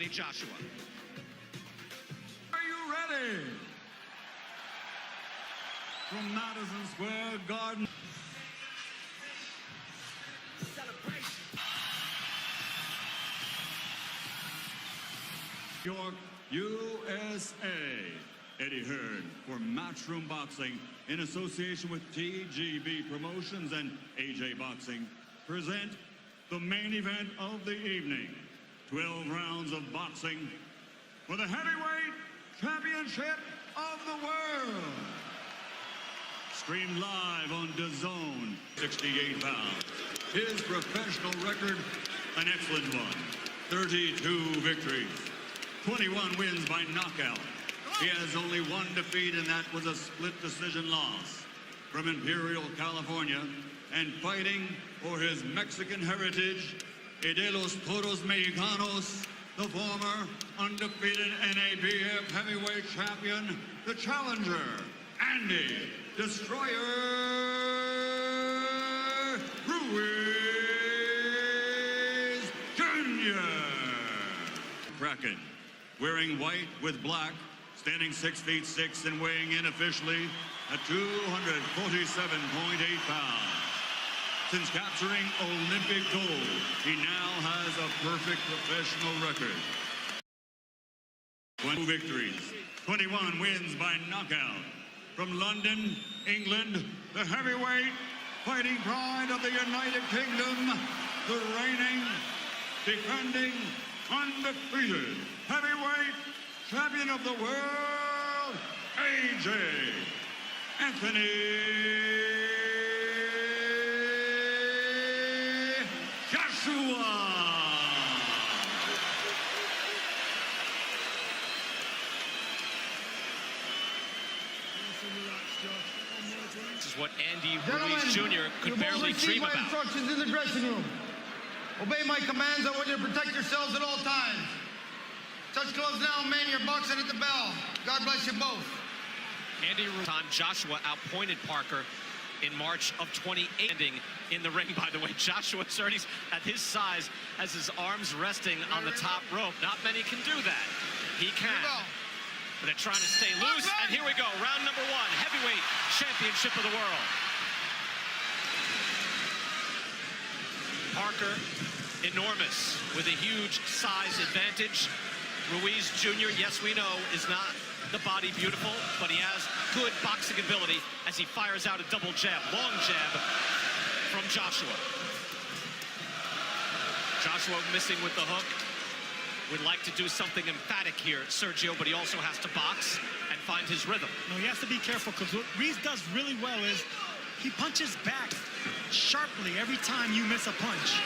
Anthony Joshua. Are you ready? From Madison Square Garden. York, USA. Eddie Hearn for Matchroom Boxing in association with TGB Promotions and AJ Boxing present the main event of the evening. 12 rounds of boxing for the heavyweight championship of the world. Streamed live on DAZN, 68 pounds. His professional record, an excellent one. 32 victories, 21 wins by knockout. He has only one defeat, and that was a split decision loss. From Imperial, California, and fighting for his Mexican heritage, de los Toros Mexicanos, the former undefeated NABF heavyweight champion, the challenger, Andy Destroyer Ruiz Jr. Kraken, wearing white with black, standing 6 feet 6 and weighing in officially at 247.8 pounds. Since capturing Olympic gold, he now has a perfect professional record. 20 victories, 21 wins by knockout. From London, England, the heavyweight fighting pride of the United Kingdom, the reigning, defending, undefeated heavyweight champion of the world, AJ Anthony Joshua. This is what Andy Ruiz Jr. could barely dream about. Instructions in the dressing room. Obey my commands. I want you to protect yourselves at all times. Touch gloves now, men. You're boxing at the bell. God bless you both. Andy Ruiz, Joshua outpointed Parker in March of 2018 in the ring. By the way, Joshua Surtees at his size has his arms resting on the top rope. Not many can do that. He can. But they're trying to stay loose. And here we go. Round number 1. Heavyweight championship of the world. Parker, enormous, with a huge size advantage. Ruiz Jr., yes, we know, is not the body beautiful, but he has good boxing ability as he fires out a double jab, long jab from Joshua. Joshua missing with the hook. Would like to do something emphatic here, Sergio, but he also has to box and find his rhythm. No, he has to be careful, because what Ruiz does really well is he punches back sharply every time you miss a punch.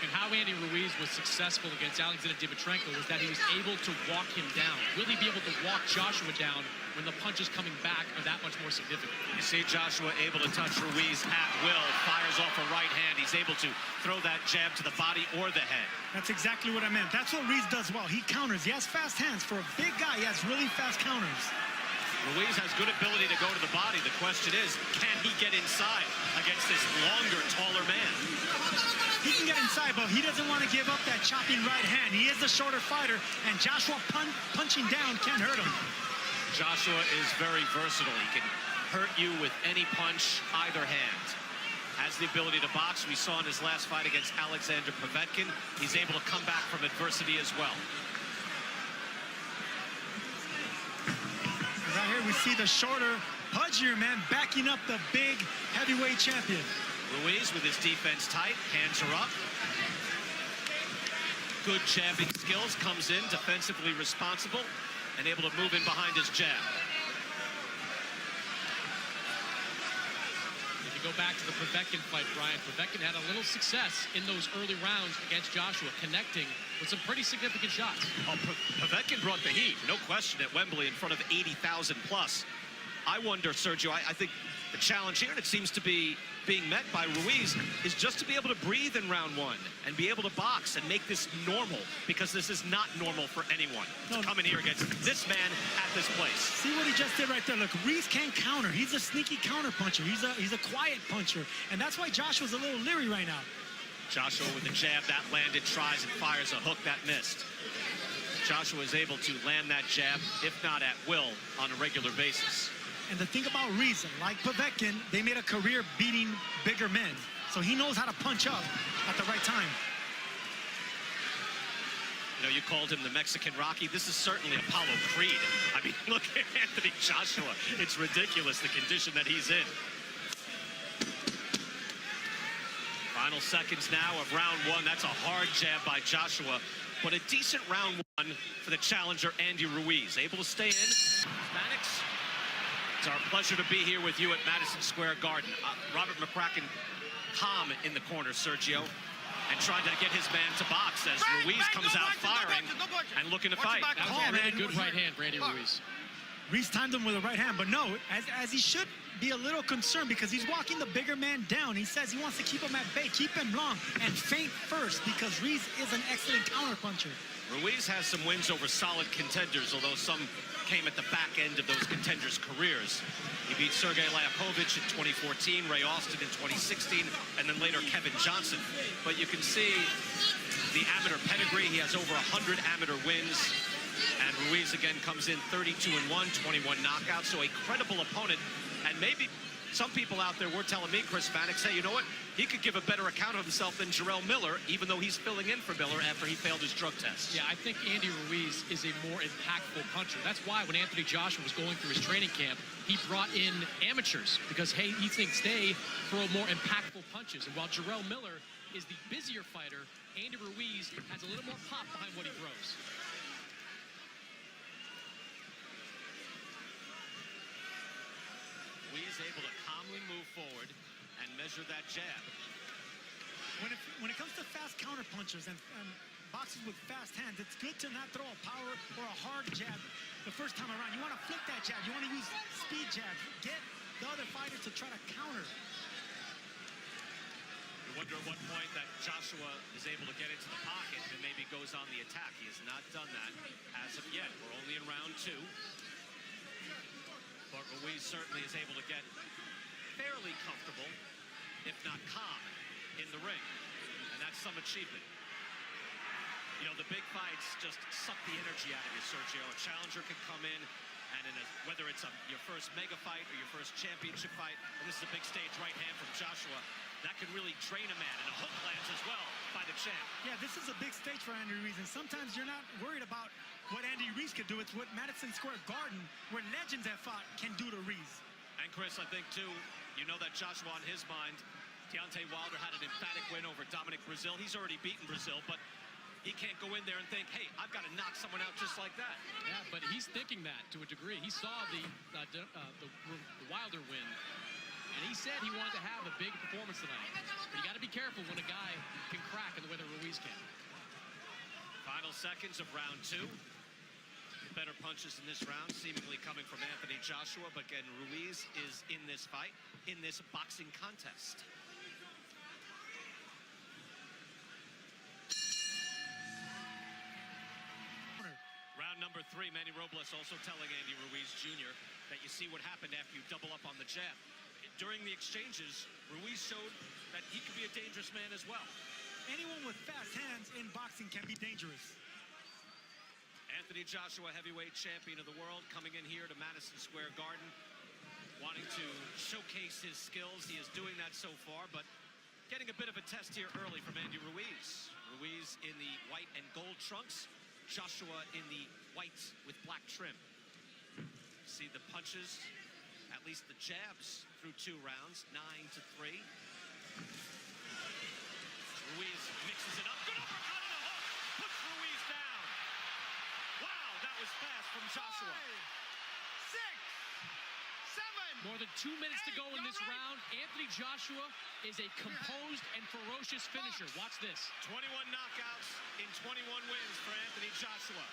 And how Andy Ruiz was successful against Alexander Dimitrenko was that he was able to walk him down. Will he be able to walk Joshua down when the punches coming back are that much more significant? You see Joshua able to touch Ruiz at will, fires off a right hand. He's able to throw that jab to the body or the head. That's exactly what I meant. That's what Ruiz does well. He counters. He has fast hands. For a big guy, he has really fast counters. Ruiz has good ability to go to the body. The question is, can he get inside against this longer, taller man? He can get inside, but he doesn't want to give up that chopping right hand. He is the shorter fighter, and Joshua punching down can't hurt him. Joshua is very versatile. He can hurt you with any punch, either hand. Has the ability to box. We saw in his last fight against Alexander Povetkin. He's able to come back from adversity as well. Right here, we see the shorter, pudgier man backing up the big heavyweight champion. Ruiz with his defense tight, hands are up. Good jabbing skills, comes in defensively responsible and able to move in behind his jab. If you go back to the Povetkin fight, Brian, Povetkin had a little success in those early rounds against Joshua, connecting with some pretty significant shots. Oh, Povetkin brought the heat, no question, at Wembley in front of 80,000 plus. I wonder, Sergio, I think the challenge here, and it seems to be being met by Ruiz, is just to be able to breathe in round 1 and be able to box and make this normal, because this is not normal for anyone to come in here against this man at this place. See what he just did right there. Look, Ruiz can't counter. He's a sneaky counter puncher. He's a quiet puncher, and that's why Joshua's a little leery right now. Joshua with the jab, that landed, tries and fires a hook, that missed. Joshua is able to land that jab, if not at will, on a regular basis. And the thing about Ruiz, like Povetkin, they made a career beating bigger men. So he knows how to punch up at the right time. You know, you called him the Mexican Rocky. This is certainly Apollo Creed. I mean, look at Anthony Joshua. It's ridiculous, the condition that he's in. Final seconds now of round one. That's a hard jab by Joshua, but a decent round one for the challenger, Andy Ruiz. Able to stay in. Mannix, it's our pleasure to be here with you at Madison Square Garden. Robert McCracken calm in the corner, Sergio, and trying to get his man to box as Ruiz comes out firing and looking to fight. That was a really good right hand for Andy Ruiz. Ruiz timed him with a right hand, but no, as he should be a little concerned because he's walking the bigger man down. He says he wants to keep him at bay, keep him long, and feint first because Ruiz is an excellent counterpuncher. Ruiz has some wins over solid contenders, although some came at the back end of those contenders' careers. He beat Sergey Liakovich in 2014, Ray Austin in 2016, and then later Kevin Johnson. But you can see the amateur pedigree. He has over 100 amateur wins. And Ruiz again comes in 32-1, 21 knockouts, so a credible opponent. And maybe some people out there were telling me, Chris Mannix, hey, you know what? He could give a better account of himself than Jarrell Miller, even though he's filling in for Miller after he failed his drug test. Yeah, I think Andy Ruiz is a more impactful puncher. That's why when Anthony Joshua was going through his training camp, he brought in amateurs because, hey, he thinks they throw more impactful punches. And while Jarrell Miller is the busier fighter, Andy Ruiz has a little more pop behind what he throws. Ruiz able to calmly move forward and measure that jab. When it comes to fast counterpunchers and boxers with fast hands, it's good to not throw a power or a hard jab the first time around. You want to flip that jab. You want to use speed jabs. Get the other fighter to try to counter. You wonder at what point that Joshua is able to get into the pocket and maybe goes on the attack. He has not done that as of yet. We're only in round two. But Ruiz certainly is able to get fairly comfortable, if not calm, in the ring. And that's some achievement. You know, the big fights just suck the energy out of you, Sergio. A challenger can come in, and whether it's your first mega fight or your first championship fight, and this is a big stage right hand from Joshua, that can really drain a man. And a hook lands as well by the champ. Yeah, this is a big stage for Andy Ruiz, and sometimes you're not worried about what Andy Ruiz could do. It's what Madison Square Garden, where legends have fought, can do to Ruiz. And Chris, I think too, you know that Joshua on his mind, Deontay Wilder had an emphatic win over Dominic Brazil. He's already beaten Brazil, but he can't go in there and think, hey, I've got to knock someone out just like that. Yeah, but he's thinking that to a degree. He saw the Wilder win, and he said he wanted to have a big performance tonight. But you got to be careful when a guy can crack in the way that Ruiz can. Final seconds of round two. Better punches in this round, seemingly coming from Anthony Joshua, but again, Ruiz is in this fight, in this boxing contest. Round number three, Manny Robles also telling Andy Ruiz Jr. that you see what happened after you double up on the jab. During the exchanges, Ruiz showed that he could be a dangerous man as well. Anyone with fast hands in boxing can be dangerous. Anthony Joshua, heavyweight champion of the world, coming in here to Madison Square Garden, wanting to showcase his skills. He is doing that so far, but getting a bit of a test here early from Andy Ruiz. Ruiz in the white and gold trunks, Joshua in the white with black trim. See the punches, at least the jabs through 2 rounds, 9-3. Ruiz mixes it up, good uppercut and a hook, puts Ruiz down. Wow, that was fast from Joshua. 5, 6, 7. More than 2 minutes to go in this round. Anthony Joshua is a composed and ferocious finisher. Watch this. 21 knockouts in 21 wins for Anthony Joshua.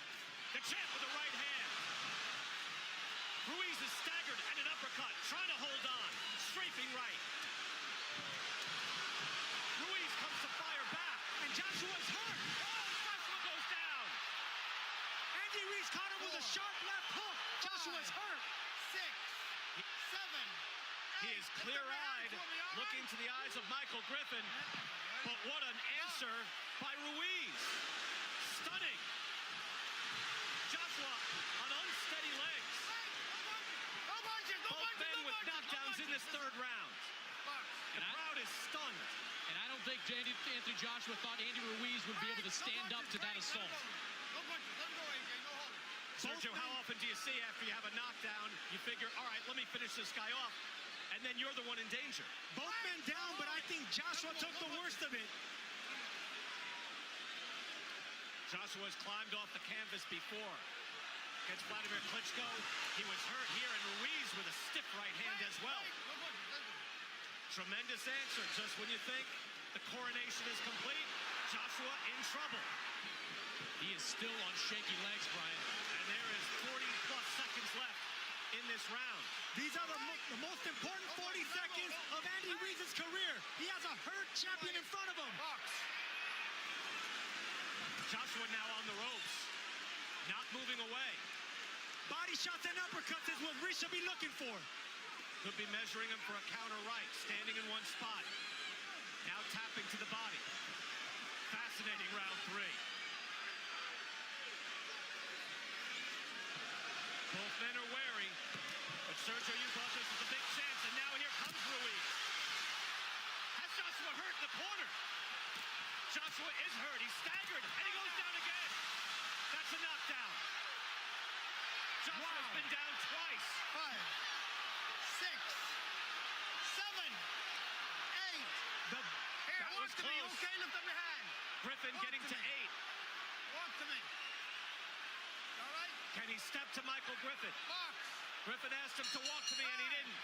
The champ with the right hand. Ruiz is staggered and an uppercut, trying to hold on. Strafing right. Ruiz comes to fire back. And Joshua's hurt. Joshua goes down. Andy Ruiz caught him with a sharp left hook. Joshua's hurt. 6, 7. He is clear-eyed, looking to the eyes of Michael Griffin. But what an answer by Ruiz. Stunning. Joshua on unsteady legs. Both men with knockdowns in this third round. The crowd is stunned. And I don't think Anthony Joshua thought Andy Ruiz would be able to stand up to that assault. Sergio, how often do you see after you have a knockdown, you figure, all right, let me finish this guy off, and then you're the one in danger? Both men down, but I think Joshua took the worst of it. Joshua's climbed off the canvas before. Against Vladimir Klitschko, he was hurt here, and Ruiz with a stiff right hand as well. Tremendous answer. Just when you think the coronation is complete, Joshua in trouble. He is still on shaky legs, Brian. And there is 40-plus seconds left in this round. These are the most important 40 seconds of Andy Ruiz's career. He has a hurt champion in front of him. Joshua now on the ropes, not moving away. Body shots and uppercuts is what Ruiz should be looking for. Could be measuring him for a counter right, standing in one spot. Now tapping to the body. Fascinating round three. Both men are wary, but Sergio, you thought this was a big chance, and now here comes Ruiz. Has Joshua hurt in the corner? Joshua is hurt. He's staggered, and he goes down again. That's a knockdown. Joshua's been down twice. 5, 6, 7, 8. That was to me, close. okay? Lift up your hand. Griffin Walk getting to to me. 8. Walk to me. All right? Can he step to Michael Griffin? Box. Griffin asked him to walk to me, and he didn't.